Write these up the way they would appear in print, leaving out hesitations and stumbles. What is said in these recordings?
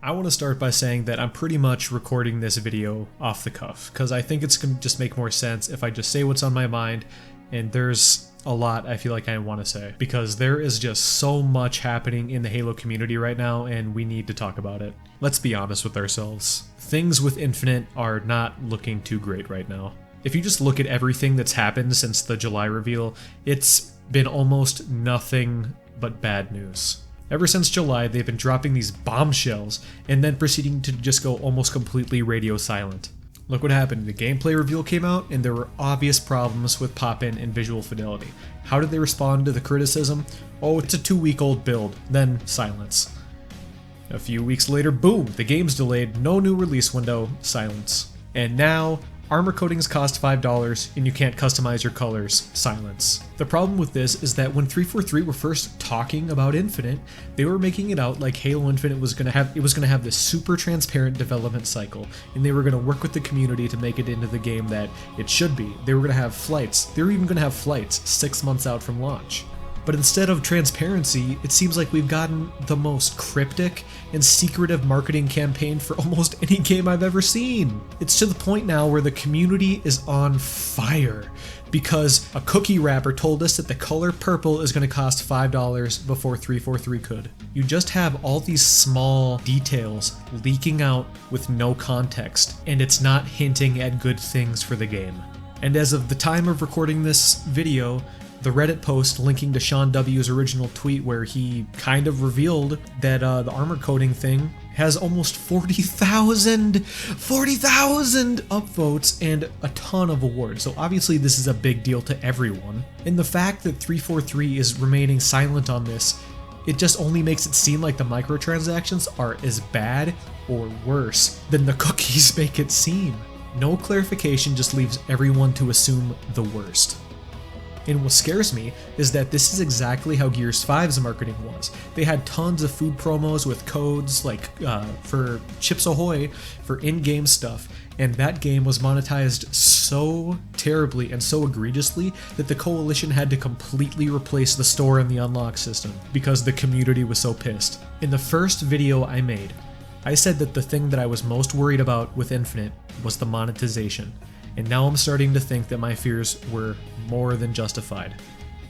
I want to start by saying that I'm pretty much recording this video off the cuff, because I think it's going to just make more sense if I just say what's on my mind, and there's a lot I feel like I want to say, because there is just so much happening in the Halo community right now, and we need to talk about it. Let's be honest with ourselves. Things with Infinite are not looking too great right now. If you just look at everything that's happened since the July reveal, it's been almost nothing but bad news. Ever since July, they've been dropping these bombshells and then proceeding to just go almost completely radio silent. Look what happened. The gameplay reveal came out and there were obvious problems with pop-in and visual fidelity. How did they respond to the criticism? Oh, it's a 2-week-old build, then silence. A few weeks later, boom, the game's delayed, no new release window, silence. And now, armor coatings cost $5 and you can't customize your colors, silence. The problem with this is that when 343 were first talking about Infinite, they were making it out like Halo Infinite was gonna have this super transparent development cycle, and they were gonna work with the community to make it into the game that it should be. They were gonna have flights. They were even gonna have flights 6 months out from launch. But instead of transparency, it seems like we've gotten the most cryptic and secretive marketing campaign for almost any game I've ever seen. It's to the point now where the community is on fire because a cookie wrapper told us that the color purple is going to cost $5 before 343 could. You just have all these small details leaking out with no context, and it's not hinting at good things for the game. And as of the time of recording this video, the Reddit post linking to Sean W's original tweet where he kind of revealed that the armor coating thing has almost 40,000 upvotes and a ton of awards. So obviously this is a big deal to everyone. And the fact that 343 is remaining silent on this, it just only makes it seem like the microtransactions are as bad or worse than the cookies make it seem. No clarification just leaves everyone to assume the worst. And what scares me is that this is exactly how Gears 5's marketing was. They had tons of food promos with codes like for Chips Ahoy for in-game stuff, and that game was monetized so terribly and so egregiously that the Coalition had to completely replace the store and the unlock system because the community was so pissed. In the first video I made, I said that the thing that I was most worried about with Infinite was the monetization. And now I'm starting to think that my fears were more than justified.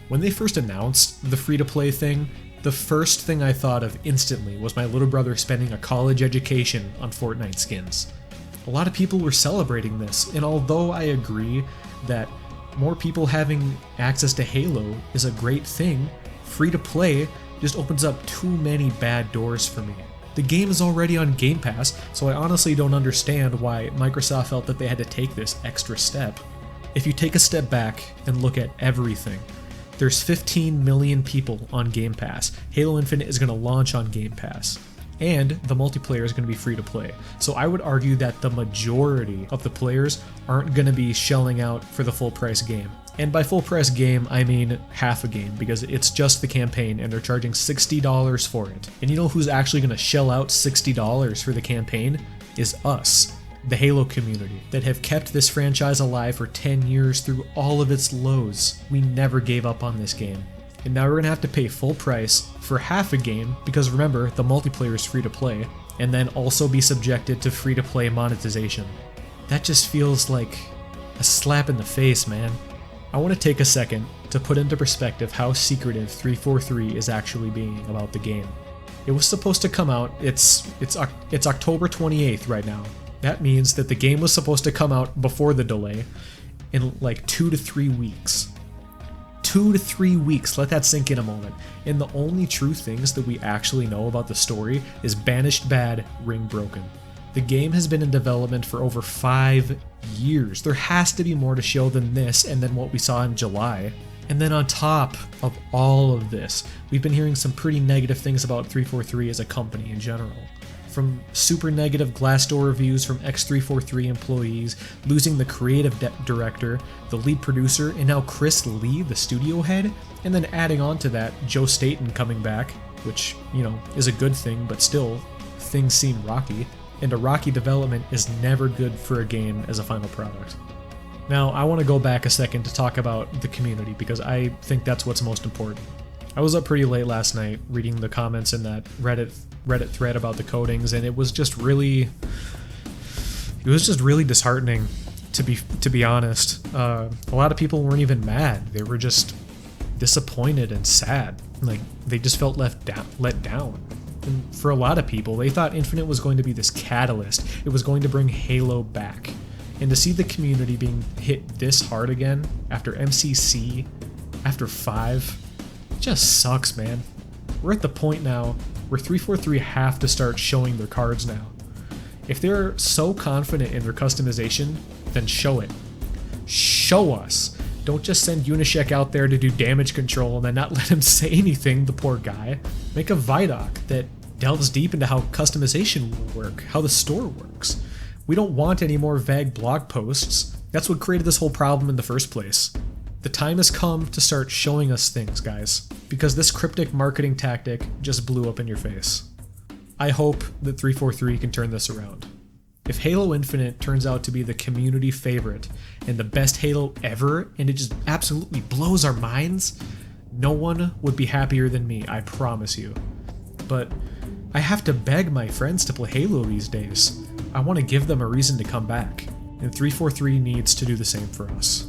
When they first announced the free-to-play thing, the first thing I thought of instantly was my little brother spending a college education on Fortnite skins. A lot of people were celebrating this, and although I agree that more people having access to Halo is a great thing, free-to-play just opens up too many bad doors for me. The game is already on Game Pass, so I honestly don't understand why Microsoft felt that they had to take this extra step. If you take a step back and look at everything, there's 15 million people on Game Pass. Halo Infinite is going to launch on Game Pass, and the multiplayer is going to be free to play. So I would argue that the majority of the players aren't going to be shelling out for the full price game. And by full price game, I mean half a game, because it's just the campaign and they're charging $60 for it. And you know who's actually going to shell out $60 for the campaign? Is us, the Halo community, that have kept this franchise alive for 10 years through all of its lows. We never gave up on this game. And now we're going to have to pay full price for half a game, because remember, the multiplayer is free to play, and then also be subjected to free to play monetization. That just feels like a slap in the face, man. I want to take a second to put into perspective how secretive 343 is actually being about the game. It was supposed to come out, it's October 28th right now. That means that the game was supposed to come out before the delay in like 2 to 3 weeks. 2 to 3 weeks, let that sink in a moment. And the only true things that we actually know about the story is Banished Bad, Ring Broken. The game has been in development for over 5 years. There has to be more to show than this and than what we saw in July. And then on top of all of this, we've been hearing some pretty negative things about 343 as a company in general. From super negative Glassdoor reviews from ex-343 employees, losing the creative director, the lead producer, and now Chris Lee, the studio head, and then adding on to that, Joe Staten coming back, which, you know, is a good thing, but still, things seem rocky. And a rocky development is never good for a game as a final product. Now, I want to go back a second to talk about the community, because I think that's what's most important. I was up pretty late last night reading the comments in that Reddit Reddit thread about the codings, and it was just really disheartening, to be honest. A lot of people weren't even mad. They were just disappointed and sad. Like, they just felt let down. And for a lot of people, they thought Infinite was going to be this catalyst. It was going to bring Halo back. And to see the community being hit this hard again after MCC, after 5, it just sucks, man. We're at the point now where 343 have to start showing their cards now. If they're so confident in their customization, then show it. Show us. Don't just send Unyshek out there to do damage control and then not let him say anything, the poor guy. Make a Vidoc that delves deep into how customization will work, how the store works. We don't want any more vague blog posts. That's what created this whole problem in the first place. The time has come to start showing us things, guys, because this cryptic marketing tactic just blew up in your face. I hope that 343 can turn this around. If Halo Infinite turns out to be the community favorite and the best Halo ever, and it just absolutely blows our minds, no one would be happier than me, I promise you. But I have to beg my friends to play Halo these days. I want to give them a reason to come back, and 343 needs to do the same for us.